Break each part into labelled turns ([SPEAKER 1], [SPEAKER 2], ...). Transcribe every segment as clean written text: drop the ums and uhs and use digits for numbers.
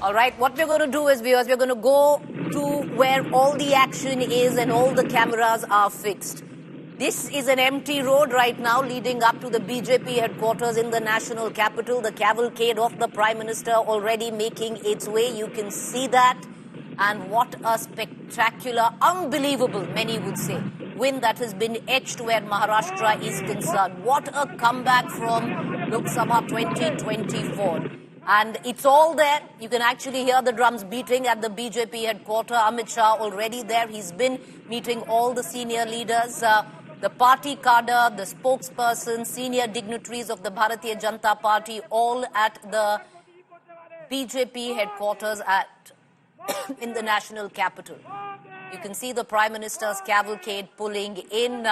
[SPEAKER 1] All right, what we're going to do is, viewers, we're going to go to where all the action is and all the cameras are fixed. This is an empty road right now leading up to the BJP headquarters in the national capital. The cavalcade of the Prime Minister already making its way. You can see that. And what a spectacular, unbelievable, many would say, win that has been etched where Maharashtra is concerned. What a comeback from Lok Sabha 2024. And it's all there. You can actually hear the drums beating at the BJP headquarters. Amit Shah already there. He's been meeting all the senior leaders, the party cadre, the spokesperson, senior dignitaries of the Bharatiya Janata Party, all at the BJP headquarters in the national capital. You can see the Prime Minister's cavalcade pulling in.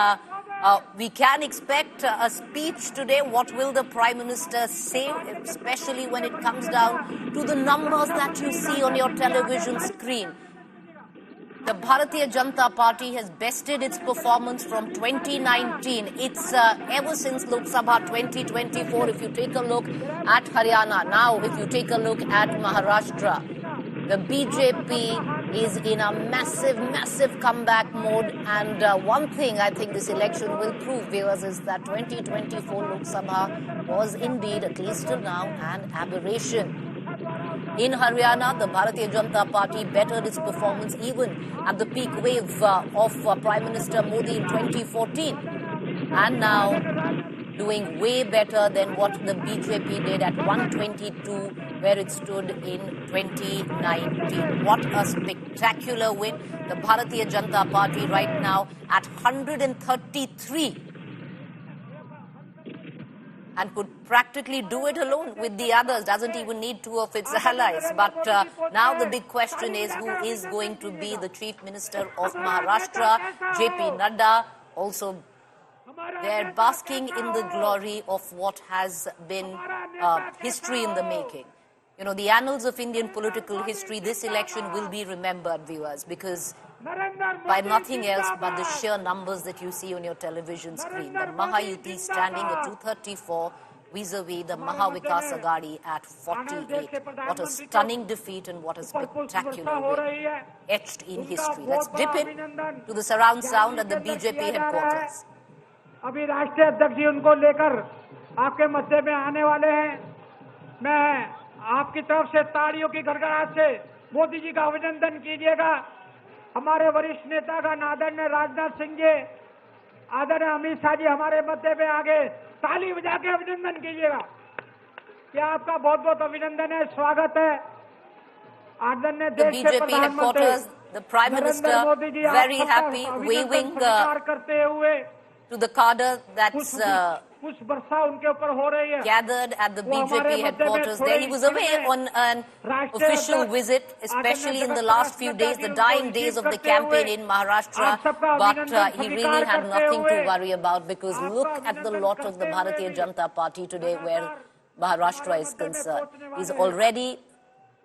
[SPEAKER 1] We can expect a speech today. What will the Prime Minister say, especially when it comes down to the numbers that you see on your television screen? The Bharatiya Janata Party has bested its performance from 2019. It's ever since Lok Sabha 2024. If you take a look at Haryana, now if you take a look at Maharashtra, the BJP is in a massive, massive comeback mode. And one thing I think this election will prove, viewers, is that 2024 Lok Sabha was indeed, at least till now, an aberration. In Haryana, the Bharatiya Janata Party bettered its performance even at the peak wave of Prime Minister Modi in 2014. And now doing way better than what the BJP did at 122, where it stood in 2019. What a spectacular win. The Bharatiya Janata Party right now at 133 and could practically do it alone with the others, doesn't even need two of its allies. But now the big question is, who is going to be the Chief Minister of Maharashtra? JP Nadda also they're basking in the glory of what has been history in the making. You know, the annals of Indian political history, this election will be remembered, viewers, because by nothing else but the sheer numbers that you see on your television screen. The Mahayuti standing at 234 vis-a-vis the Mahavikas Aghadi at 48. What a stunning defeat and what a spectacular win, etched in history. Let's dip in to the surround sound at the BJP headquarters.
[SPEAKER 2] अभी राष्ट्रीय अध्यक्ष जी उनको लेकर आपके मध्य में आने वाले हैं। मैं आपकी तरफ से तालियों की गड़गड़ाहट से मोदी जी का अभिनंदन कीजिएगा। हमारे वरिष्ठ नेता का आदरणीय राजनाथ सिंह जी, आदरणीय अमित शाह जी हमारे मध्य में आगे ताली बजा के अभिनंदन कीजिएगा। क्या आपका बहुत बहुत अभिनंदन है, स्वागत है। आदरणीय देश के प्रधानमंत्री Narendra Modi ji
[SPEAKER 1] very happy, waving
[SPEAKER 2] करते हुए
[SPEAKER 1] to the cadre that's gathered at the BJP headquarters there. He was away on an official visit, especially in the last few days, the dying days of the campaign in Maharashtra. But he really had nothing to worry about, because look at the lot of the Bharatiya Janata Party today where Maharashtra is concerned. He's already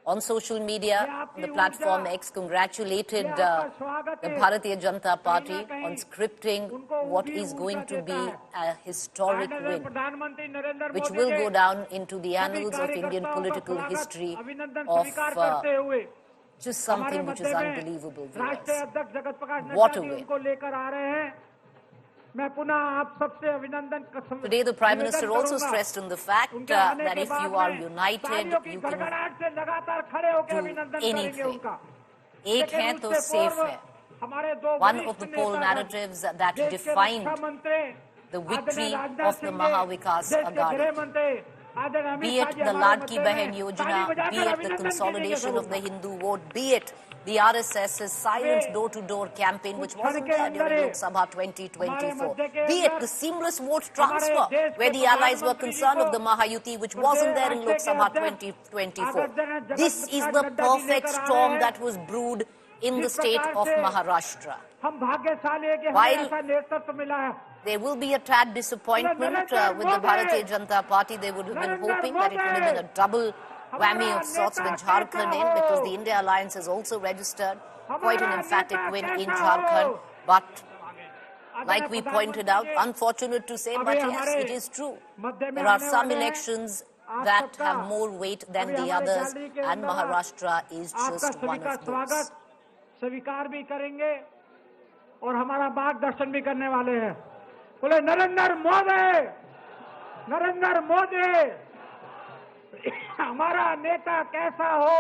[SPEAKER 1] on social media, on the platform X, congratulated the Bharatiya Janata Party on scripting what is going to be a historic win, which will go down into the annals of Indian political history of just something which is unbelievable. What a win. Today, the Prime Minister also stressed on the fact that if you are united, you can do anything. Ek hai to safe hai. One of the poll narratives that defined the victory of the Mahavikas Aghadi. Be it the Ladki Bahan Yojana, be it the consolidation of the Hindu vote, be it the RSS's silent door-to-door campaign, which wasn't there during Lok Sabha 2024. Be it the seamless vote transfer, where the allies were concerned of the Mahayuti, which wasn't there in Lok Sabha 2024. This is the perfect storm that was brewed in the state of Maharashtra. While there will be a tad disappointment with the Bharatiya Janata Party, they would have been hoping that it would have been a double whammy of sorts with Jharkhand in, because the India Alliance has also registered quite an emphatic win in Jharkhand. But like we pointed out, unfortunate to say, but yes, it is true. There are some elections that have more weight than the others, and Maharashtra is
[SPEAKER 2] आपका
[SPEAKER 1] just
[SPEAKER 2] सभी
[SPEAKER 1] one
[SPEAKER 2] का
[SPEAKER 1] of those.
[SPEAKER 2] स्वागत स्वीकार भी करेंगे और हमारा मार्गदर्शन भी करने वाले हैं। बोले नरेंद्र मोदी, नरेंद्र मोदी, हमारा नेता कैसा हो